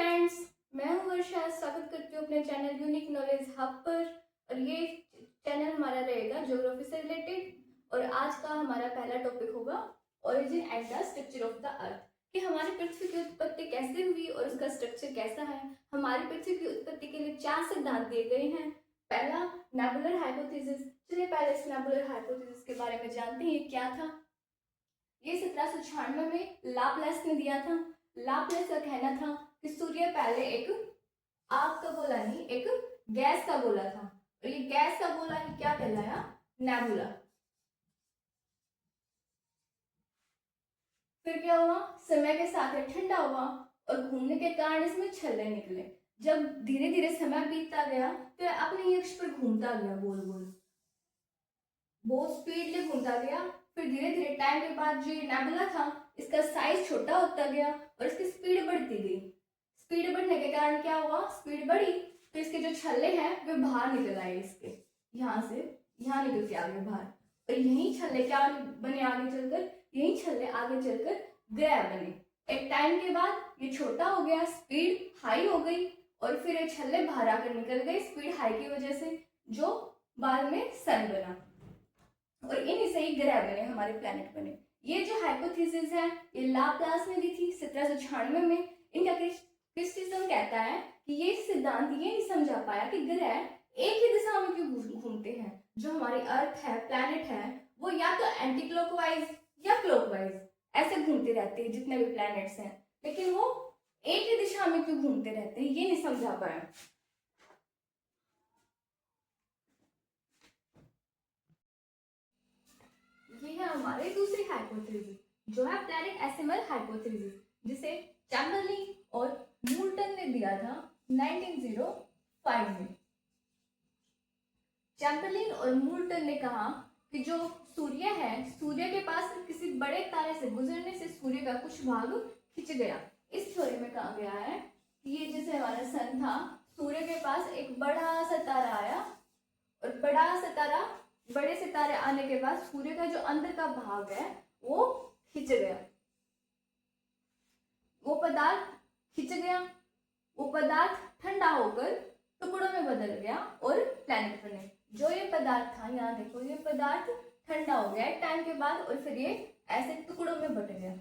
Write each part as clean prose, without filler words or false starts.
Friends, मैं हूं वर्षा। स्वागत करती हूँ अपने चैनल यूनिक नॉलेज हब पर। और ये चैनल हमारा रहेगा ज्योग्राफी से रिलेटेड। और आज का हमारा पहला टॉपिक होगा origin and the structure of the earth, कि हमारी पृथ्वी की उत्पत्ति कैसे हुई और उसका स्ट्रक्चर कैसा है। हमारी पृथ्वी की उत्पत्ति के लिए 4 सिद्धांत दिए गए हैं। पहला, नेबुलर हाइपोथेसिस। चलिए पहले इस नेबुलर हाइपोथेसिस के बारे में जानते हैं, ये क्या था। ये 1796 में लाप्लास ने दिया था। लाप्लास का कहना था कि सूर्य पहले एक आग का गोला नहीं, एक गैस का गोला था, और ये गैस का गोला ही क्या कहलाया, नेबुला। फिर क्या हुआ, समय के साथ ये ठंडा हुआ और घूमने के कारण इसमें छल्ले निकले। जब धीरे धीरे समय बीतता गया तो यह अपने अक्ष पर घूमता गया, गोल गोल बहुत स्पीडली घूमता गया। फिर धीरे धीरे टाइम के बाद जो ये नेबुला था, इसका साइज छोटा होता गया और इसकी स्पीड बढ़ती गई। स्पीड बढ़ने के कारण क्या हुआ, स्पीड बढ़ी तो इसके जो छल्ले हैं वे बाहर निकल आए, इसके यहाँ से यहाँ निकल के आगे बाहर। और यही छल्ले क्या बने आगे चलकर, यही छल्ले आगे चलकर ग्रह बने। एक टाइम के बाद ये छोटा हो गया, स्पीड हाई हो गई और फिर ये छल्ले बाहर आकर निकल गए स्पीड हाई की वजह से, जो बाद में सन बना और इन्हीं से ही ग्रह बने, हमारे प्लैनेट बने। ये जो हाइपोथेसिस है ये लाप्लास ने दी थी 1796 में। इनका क्रिस्टिज्म कहता है कि ये सिद्धांत ये नहीं समझा पाया कि ग्रह एक ही दिशा में क्यों घूमते हैं। जो हमारी अर्थ है, प्लैनेट है, वो या तो एंटी क्लॉकवाइज या क्लॉकवाइज ऐसे घूमते रहते हैं जितने भी प्लैनेट्स हैं, लेकिन वो एक ही दिशा में क्यों घूमते रहते हैं ये नहीं समझा पाया। ये है हमारी दूसरी हाइपोथेसिस जो है प्लैनेटेसिमल हाइपोथेसिस, जिसे चैम्बरलिन और मूल्टन ने दिया था 1905 में। चैम्बरलिन और मूल्टन ने कहा कि जो सूर्य है, सूर्य के पास किसी बड़े तारे से गुजरने से सूर्य का कुछ भाग खिंच गया। इस थ्योरी में कहा गया है कि ये जैसे हमारा सन था, सूर्य के पास एक बड़ा सा तारा आया और बड़े सितारे आने के बाद सूर्य का जो अंदर का भाग है वो खिंच गया, वो पदार्थ ठंडा होकर टुकड़ों में बदल गया और प्लैनेट बने। जो ये पदार्थ था, यहाँ देखो, ये पदार्थ ठंडा हो गया टाइम के बाद और फिर ये ऐसे टुकड़ों में बट गया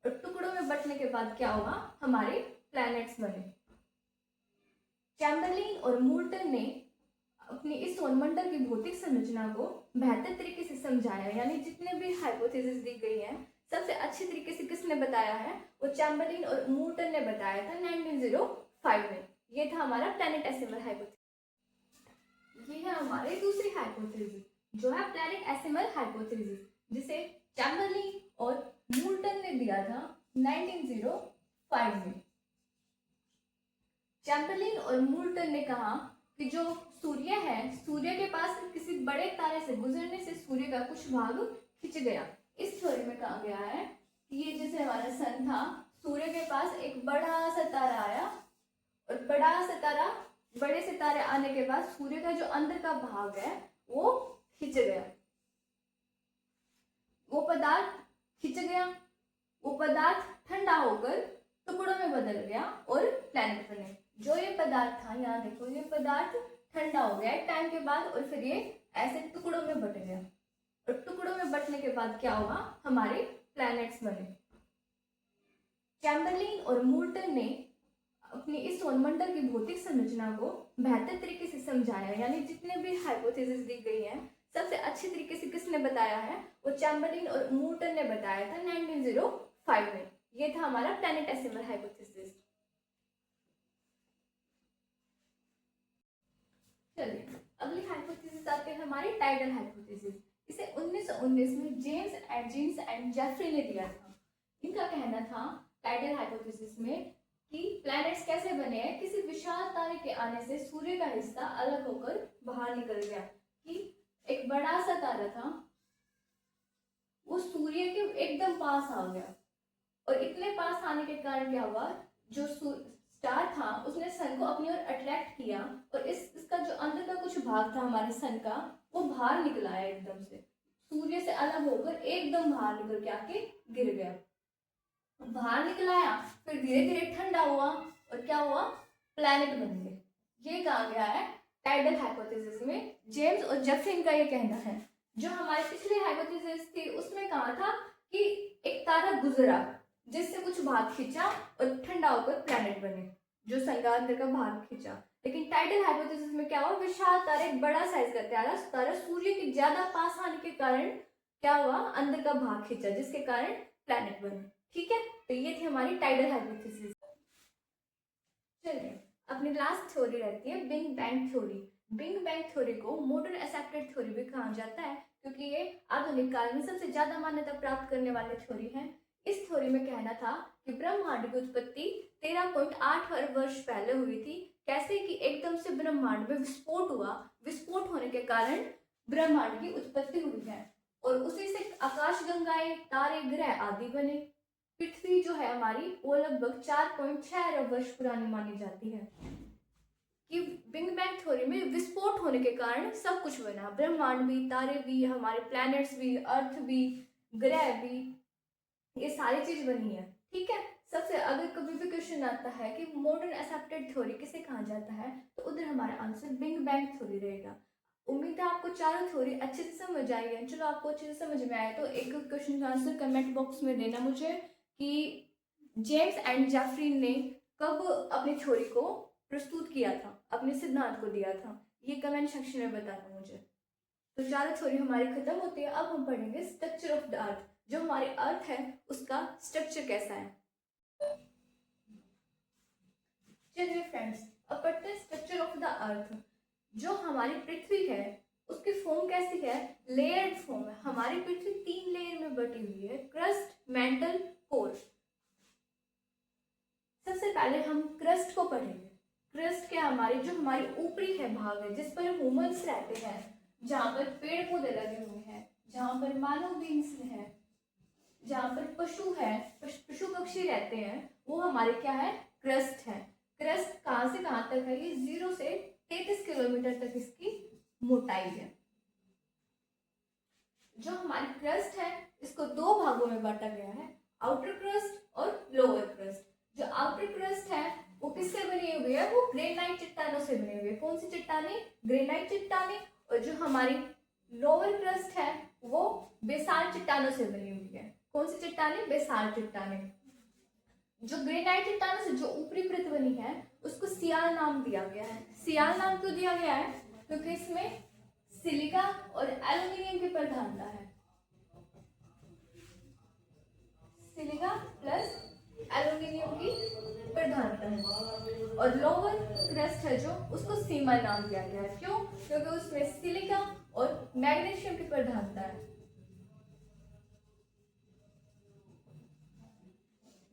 और टुकड़ों में बटने के बाद क्या हुआ, हमारे प्लैनेट्स बने। चैम्बरलिन और मूल्टन ने अपनी इस सौरमंडल की भौतिक संरचना को बेहतर तरीके से समझाया, यानी जितने भी हाइपोथेसिस दी गई हैं सबसे अच्छे तरीके से किसने बताया है, वो चैम्बरलिन और मूल्टन ने बताया था 1905 में। ये था हमारा प्लैनेटेसिमल हाइपोथेसिस। ये है हमारी दूसरी हाइपोथेसिस जो है प्लैनेटेसिमल हाइपोथेसिस, जिसे चैम्बरलिन और मूल्टन ने दिया था 1905 में। चैम्बरलिन और मूल्टन ने कहा कि जो सूर्य है, सूर्य के पास किसी बड़े तारे से गुजरने से सूर्य का कुछ भाग खिंच गया। इस थ्योरी में कहा गया है कि ये जैसे हमारा सन था, सूर्य के पास एक बड़ा सा तारा आया और बड़े सितारे आने के बाद सूर्य का जो अंदर का भाग है वो खिंच गया, वो पदार्थ ठंडा होकर टुकड़ों में बदल गया और प्लैनेट बने। जो ये पदार्थ था, यहाँ देखो, ये पदार्थ ठंडा हो गया टाइम के बाद और फिर ये ऐसे टुकड़ों में बट गया और टुकड़ों में बटने के बाद क्या हुआ, हमारे प्लैनेट्स बने। चैम्बरलिन और मूल्टन ने अपनी इस सौरमंडल की भौतिक संरचना को बेहतर तरीके से समझाया, यानी जितने भी हाइपोथेसिस दी गई हैं सबसे अच्छे तरीके से किसने बताया है, वो चैम्बरलिन और मूल्टन ने बताया था 1905 में। ये था हमारा प्लैनेटेसिमल हाइपोथेसिस। चलिए अगली हाइपोथेसिस आते हैं हमारी टाइडल हाइपोथेसिस। इसे 1919 में जेम्स एडजिन्स एंड जेफरी ने दिया था। इनका कहना था टाइडल हाइपोथेसिस में कि प्लैनेट्स कैसे बने हैं, किसी विशाल तारे के आने से सूर्य का हिस्सा अलग होकर बाहर निकल गया। कि एक बड़ा सा तारा था, वो सूर्य के एकदम पास आ गया और इतने पास आने के कारण क्या हुआ, जो स्टार था उसने सन को अपनी ओर अट्रैक्ट किया और इसका जो अंदर का कुछ भाग था हमारे सन का, वो बाहर निकल आया एकदम से, सूर्य से अलग होकर एकदम बाहर निकल के आके गिर गया। बाहर निकल आया, फिर धीरे धीरे ठंडा हुआ और क्या हुआ, प्लैनेट बन गए। ये कहा गया है टाइडल हाइपोथेसिस में। जेम्स और जेफरी का ये कहना है। जो हमारी पिछली हाइपोथेसिस थी उसमें कहा था कि एक तारा गुजरा जिससे कुछ भाग खींचा और ठंडा होकर प्लैनेट बने, जो सन का अंदर का भाग खींचा। लेकिन टाइडल हाइपोथेसिस में क्या हुआ, विशाल तारा, एक बड़ा साइज का तारा सूर्य के ज्यादा पास आने के कारण क्या हुआ, अंदर का भाग खींचा, जिसके कारण प्लैनेट बने। ठीक है, तो ये थी हमारी टाइडल हाइपोथेसिस। चलिए, अपनी लास्ट थ्योरी रहती है big bang theory. Big bang theory को मॉडर्न एक्सेप्टेड थ्योरी भी कहा जाता है, क्योंकि ये आधुनिक काल में सबसे ज्यादा मान्यता प्राप्त करने वाली थ्योरी है। इस थ्योरी में कहना था कि ब्रह्मांड की उत्पत्ति 13.8 अरब वर्ष पहले हुई थी। कैसे कि एकदम से ब्रह्मांड में विस्फोट हुआ, विस्फोट होने के कारण ब्रह्मांड की उत्पत्ति हुई है और उसी से आकाशगंगाएं, तारे, ग्रह आदि बने। पृथ्वी जो है हमारी वो लगभग 4.6 अरब वर्ष पुरानी मानी जाती है। कि बिग बैंग थ्योरी में विस्फोट होने के कारण सब कुछ बना, ब्रह्मांड भी, तारे भी, हमारे प्लैनेट्स भी, अर्थ भी, ग्रह भी, ये सारी चीज बनी है। ठीक है, सबसे अगर कभी भी क्वेश्चन आता है कि मॉडर्न एक्सेप्टेड थ्योरी किसे कहा जाता है, तो उधर हमारा आंसर बिग बैंग थ्योरी रहेगा। उम्मीद है आपको चारों थ्योरी अच्छे से समझ आई है। चलो, आपको अच्छे से समझ में आए तो एक क्वेश्चन का आंसर कमेंट बॉक्स में देना मुझे कि जेम्स एंड जेफरी ने कब अपनी थ्योरी को प्रस्तुत किया था, अपने सिद्धांत को दिया था, ये कमेंट सेक्शन में बताना मुझे। तो चारों थ्योरी हमारी खत्म होती है। अब हम पढ़ेंगे स्ट्रक्चर ऑफ द अर्थ, जो हमारे अर्थ है उसका स्ट्रक्चर कैसा है। चलिए फ्रेंड्स, अब पढ़ते हैं स्ट्रक्चर ऑफ द अर्थ। जो हमारी पृथ्वी है उसकी फॉर्म कैसी है, लेयर्ड फॉर्म है। हमारी पृथ्वी 3 लेयर में बटी हुई है, क्रस्ट, मेंटल, कोर। सबसे पहले हम क्रस्ट को पढ़ेंगे। क्रस्ट क्या, हमारी जो हमारी ऊपरी है भाग है, जिस पर ह्यूमंस रहते हैं, जहाँ पर पेड़ पौधे लगे हुए हैं, जहाँ पर मानव बींग्स है, जहाँ पर पशु है, पशु पक्षी रहते हैं, वो हमारे क्या है, क्रस्ट है। क्रस्ट कहाँ से कहाँ तक है, ये 0 से 33 किलोमीटर तक इसकी मोटाई है। जो हमारी क्रस्ट है इसको 2 भागों में बांटा गया है, आउटर क्रस्ट और लोअर क्रस्ट। जो आउटर क्रस्ट है वो किससे बनी हुई है, वो ग्रेनाइट चट्टानों से बनी हुई है। कौन सी चट्टाने, ग्रेनाइट चट्टाने। और जो हमारी लोअर क्रस्ट है वो बेसाल्ट चट्टानों से बनी हुई है। कौन सी चट्टाने, बेसाल्ट चट्टाने। जो ग्रेनाइट चट्टानों से जो ऊपरी परत बनी है उसको सियाल नाम दिया गया है। सियाल नाम क्यों दिया गया है, क्योंकि इसमें सिलिका और एल्यूमिनियम की प्रधानता है। सिलिका प्लस एल्यूमिनियम की प्रधानता है। और लोअर क्रस्ट है जो, उसको सीमा नाम दिया गया है। क्यों, क्योंकि उसमें सिलिका और मैग्नीशियम की प्रधानता है।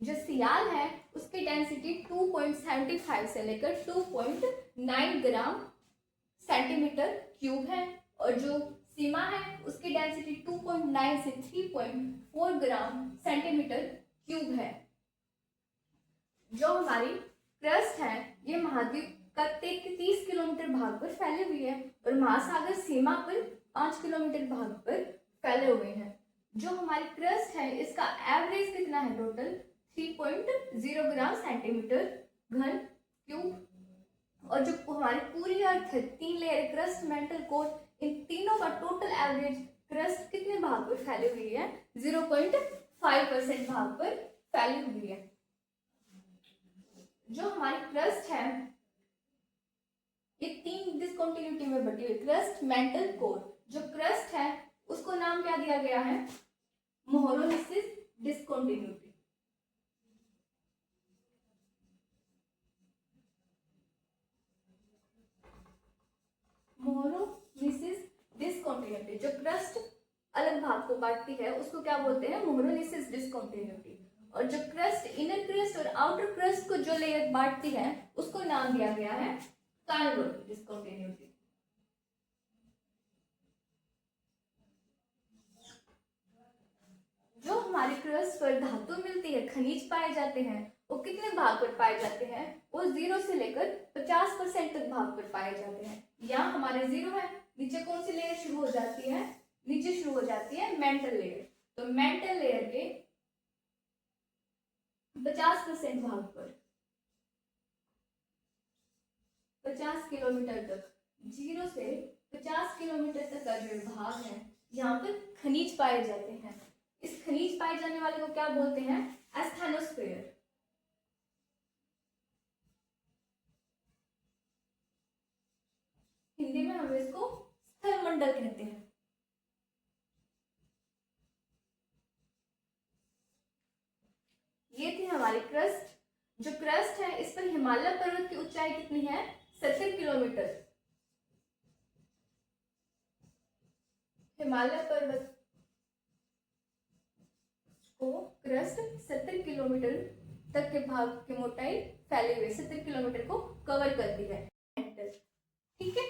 जो सियाल है उसकी डेंसिटी 2.75 से लेकर 2.9 ग्राम सेंटीमीटर क्यूब है। और जो सीमा है उसकी डेंसिटी 2.9 से 3.4 ग्राम सेंटीमीटर क्यूब है। जो हमारी क्रस्ट है ये महाद्वीप का 30 किलोमीटर भाग पर फैली हुई है और महासागर सीमा पर 5 किलोमीटर भाग पर फैले हुए हैं। जो हमारी क्रस्ट है इसका एवरेज कितना है, टोटल 3.0 ग्राम सेंटीमीटर घन क्यूब। और जो हमारी पूरी अर्थ है, 3 लेयर, क्रस्ट, मेंटल, कोर, इन तीनों का टोटल एवरेज क्रस्ट कितने भाग पर फैली हुई है, 0.5% भाग पर फैली हुई है। जो हमारी क्रस्ट है ये 3 डिस्कंटिन्यूटी में बटी हुई, क्रस्ट, मेंटल, कोर। जो क्रस्ट है उसको नाम क्या दिया गया है, मोहरोनिसिस डिस्कंटिन्यूटी। मोहरोनिसिस डिस्कंटिन्यूटी। जो क्रस्ट अलग भाग को बांटती है उसको क्या बोलते हैं, मोहरोनिसिस डिस्कंटिन्यूटी। और जो क्रस्ट, इनर क्रस्ट और आउटर क्रस्ट को जो लेयर बांटती है उसको नाम दिया गया है कार्बन डिस्कंटिन्यूटी। जो हमारी क्रस्ट पर धातु मिलती है, खनिज पाए जाते हैं, वो कितने भाग पर पाए जाते हैं, वो 0 से लेकर 50% तक भाग पर पाए जाते हैं। यहाँ हमारे 0 है, नीचे कौन सी लेयर शुरू हो जाती है, नीचे शुरू हो जाती है मेंटल लेयर। तो मेंटल लेयर के 50% भाग पर 50 किलोमीटर तक, 0 से 50 किलोमीटर तक का जो भाग है यहाँ पर खनिज पाए जाते हैं। इस खनिज पाए जाने वाले को क्या बोलते हैं? एस्थेनोस्फीयर। हिंदी में हम इसको स्थलमंडल कहते हैं। ये थी हमारी क्रस्ट। जो क्रस्ट है इस पर हिमालय पर्वत की ऊंचाई कितनी है? 70 किलोमीटर। हिमालय पर्वत को क्रस्ट 70 किलोमीटर तक के भाग की मोटाई फैले हुए 70 किलोमीटर को कवर करती है। मेंटल, ठीक है।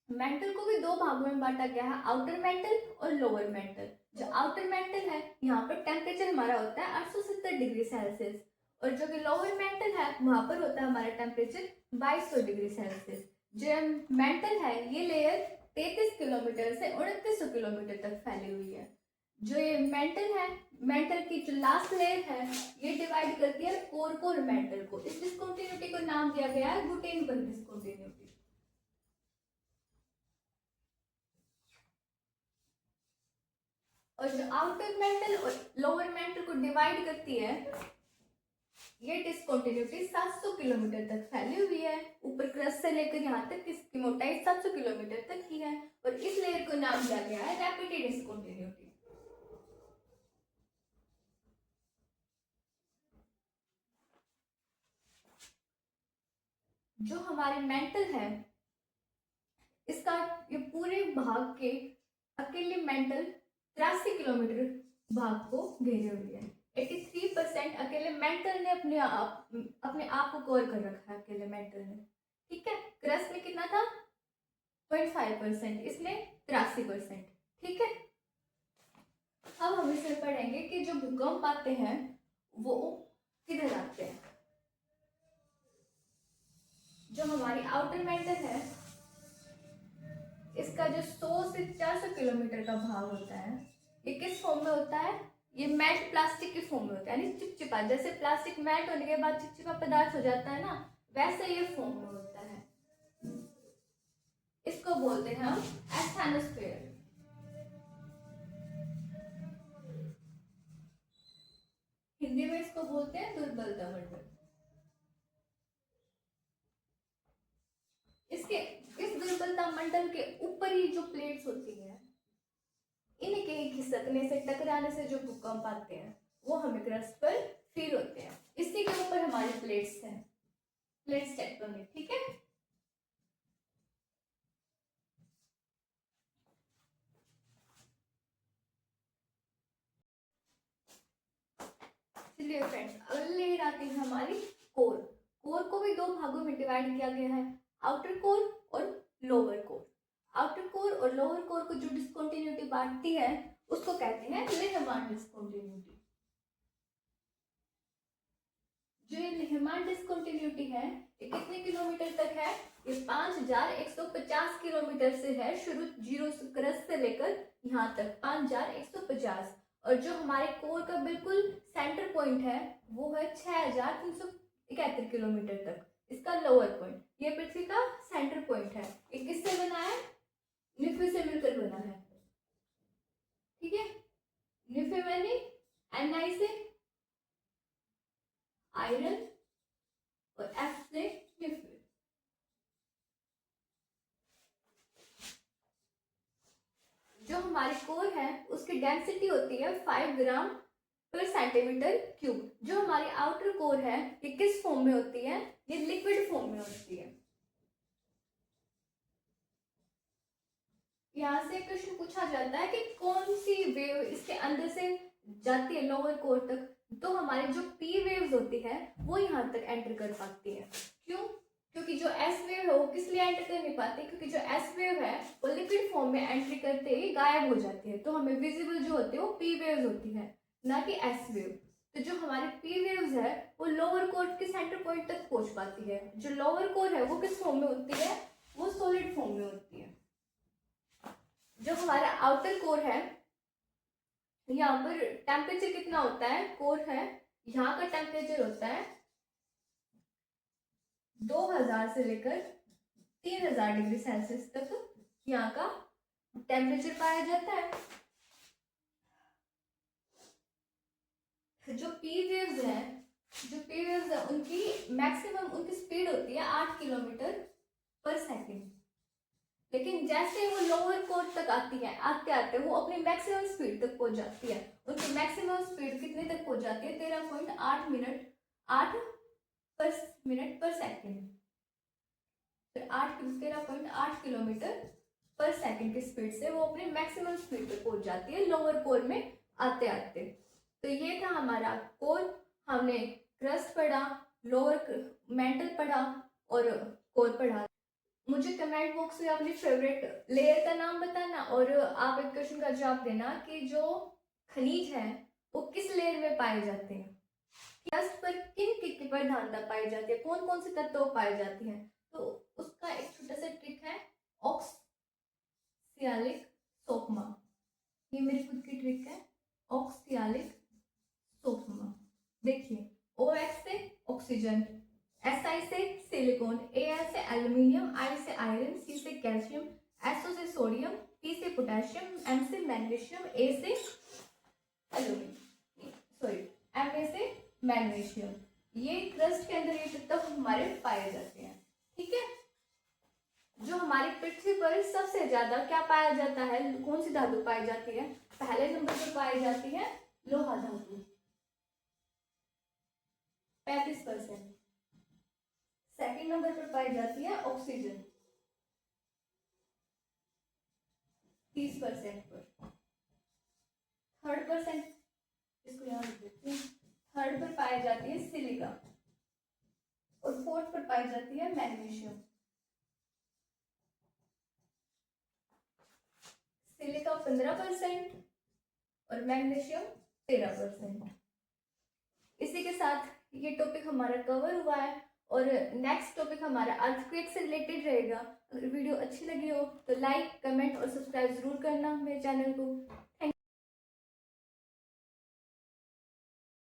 मेंटल को भी दो भागों में बांटा गया है, आउटर मेंटल और लोअर मेंटल। जो आउटर मेंटल है यहाँ पर टेम्परेचर हमारा होता है 870 डिग्री सेल्सियस, और जो कि लोअर मेंटल है वहां पर होता है हमारा टेम्परेचर 2200 डिग्री सेल्सियस। जो मेंटल है ये लेयर 33 किलोमीटर से 2900 किलोमीटर तक फैली हुई है। जो ये मेंटल है, मेंटल की जो लास्ट लेयर है ये डिवाइड करती है कोर मेंटल को। इस डिस्कंटिन्यूटी को नाम दिया गया है गुटेनबर्ग डिस्कंटिन्यूटी। और जो आउटर मेंटल और लोअर मेंटल को डिवाइड करती है ये डिस्कंटिन्यूटी 700 किलोमीटर तक फैली हुई है। ऊपर क्रस्ट से लेकर यहाँ तक इसकी मोटाई 700 किलोमीटर तक की है, और इस लेयर को नाम दिया गया है रैपिड डिस्कंटिन्यूटी। जो हमारे मेंटल है इसका ये पूरे भाग के अकेले मेंटल 83 किलोमीटर भाग को घेरे हुए है। 83% अकेले मेंटल ने अपने आप को कवर कर रखा है, अकेले मेंटल ने, ठीक है। क्रस्ट में कितना था? 0.5%, इसमें 83%, ठीक है। अब हम इसमें पढ़ेंगे कि जो भूकंप आते हैं वो किधर आते हैं। जो हमारी आउटर मेंटल है इसका जो 100 से 400 किलोमीटर का भाग होता है ये किस फॉर्म में होता है? ये मैट प्लास्टिक के फॉर्म में होता है, यानी चिपचिपा। जैसे प्लास्टिक मैट होने के बाद चिपचिपा पदार्थ हो जाता है ना, वैसे ये फॉर्म में होता है। इसको बोलते हैं हम एस्थेनोस्फीयर। हिंदी में इसको बोलते हैं दुर्बलता मंडल। इसके इस दुर्बलता मंडल के ऊपरी जो प्लेट्स होती है इनके खिसकने से, टकराने से जो भूकंप आते हैं वो हमें क्रस्ट पर फील होते हैं। इसी के ऊपर हमारी प्लेट्स हैं, प्लेट्स टेक्टोनिक, ठीक है। चलिए फ्रेंड्स, अगली लेयर आती है हमारी कोर। कोर को भी दो भागों में डिवाइड किया गया है, आउटर कोर और लोअर कोर। आउटर कोर और लोअर कोर को जो डिस्कंटिन्यूटी बांटती है उसको कहते हैं लेहमान डिस्कंटिन्यूटी। जो ये लेहमान डिस्कंटिन्यूटी है ये कितने किलोमीटर तक है? ये 5150 किलोमीटर से है, शुरू जीरो क्रस्ट से लेकर यहाँ तक 5150। और जो हमारे कोर का बिल्कुल सेंटर पॉइंट है वो है 6371 किलोमीटर तक, इसका लोअर पॉइंट। ये पृथ्वी का सेंटर पॉइंट है। ये किससे बना है? निफ्फी से मिलकर बना है, ठीक है। निफ्फी मैंने Ni से आयरन और F से निफ्फी। जो हमारी कोर है उसकी डेंसिटी होती है 5 ग्राम पर सेंटीमीटर क्यूब। जो हमारी आउटर कोर है ये किस फॉर्म में होती है? ये लिक्विड फॉर्म में होती है। यहाँ से क्वेश्चन पूछा जाता है कि कौन सी वेव इसके अंदर से जाती है लोअर कोर तक, तो हमारी जो पी वेव्स होती है वो यहाँ तक एंटर कर पाती है। क्यों? क्योंकि जो एस वेव है वो किस लिए एंटर कर नहीं पाती? क्योंकि जो एस वेव है वो लिक्विड फॉर्म में एंट्री करते ही गायब हो जाती है, तो हमें विजिबल जो होती है वो पी वेव्स होती है, ना कि एस वेव। तो जो हमारे पी वेव्स है वो लोअर कोर के सेंटर पॉइंट तक पहुंच पाती है। जो लोअर कोर है वो किस फॉर्म में होती है? वो सॉलिड फॉर्म में होती है। जो हमारा आउटर कोर है यहाँ पर टेम्परेचर कितना होता है? कोर है यहाँ का टेम्परेचर होता है 2000 से लेकर 3000 डिग्री सेल्सियस तक यहाँ का टेम्परेचर पाया जाता है। जो पी वेव्स है उनकी मैक्सिमम उनकी स्पीड होती है 8 किलोमीटर पर सेकेंड। लेकिन जैसे वो लोअर कोर तक आती है, आते आते वो अपनी मैक्सिमम स्पीड तक पहुंच जाती है। उनकी मैक्सिमम स्पीड कितने तक पहुंच जाती है? 8 मिनट पर सेकेंड। फिर 13.8 किलोमीटर पर सेकेंड की स्पीड से वो अपनी मैक्सिमम स्पीड पे पहुंच जाती है लोअर कोर में आते आते। तो ये था हमारा कोर। हमने क्रस्ट पढ़ा, लोअर मेंटल पढ़ा और कोर पढ़ा। मुझे कमेंट बॉक्स में अपनी फेवरेट लेयर का नाम बताना और आप एक क्वेश्चन का जवाब देना कि जो खनिज है वो किस लेयर में पाए जाते हैं। क्रस्ट पर किन की प्रधानता पाई जाती है, कौन कौन से तत्व पाए जाते हैं? तो उसका एक छोटा सा ट्रिक है, ऑक्सियालिक सोकमा। ये मेरी खुद की ट्रिक है, ऑक्सियालिक सोकमा। देखिए, OX से ऑक्सीजन, SI से सिलिकॉन, Al से एल्यूमिनियम, I से आयरन, C से कैल्शियम, SO से सोडियम, P से पोटेशियम, M से मैग्नीशियम, A से Ma से मैग्नीशियम। ये क्रस्ट के अंदर ये तत्व हमारे पाए जाते हैं। ठीक है, जो हमारी पृथ्वी पर सबसे ज्यादा क्या पाया जाता है, कौन सी धातु पाई जाती है? पहले नंबर पर पाई जाती है लोहा धातु 35%। सेकंड नंबर पर पाई जाती है ऑक्सीजन 30% पर। इसको याद रख देते हैं। थर्ड पर पाई जाती है सिलिका और फोर्थ पर पाई जाती है मैग्नीशियम। सिलिका 15% और मैग्नीशियम 13%। इसी के साथ ये टॉपिक हमारा कवर हुआ है और नेक्स्ट टॉपिक हमारा अर्थक्वेक से रिलेटेड रहेगा। अगर वीडियो अच्छी लगी हो तो लाइक, कमेंट और सब्सक्राइब जरूर करना मेरे चैनल को। थैंक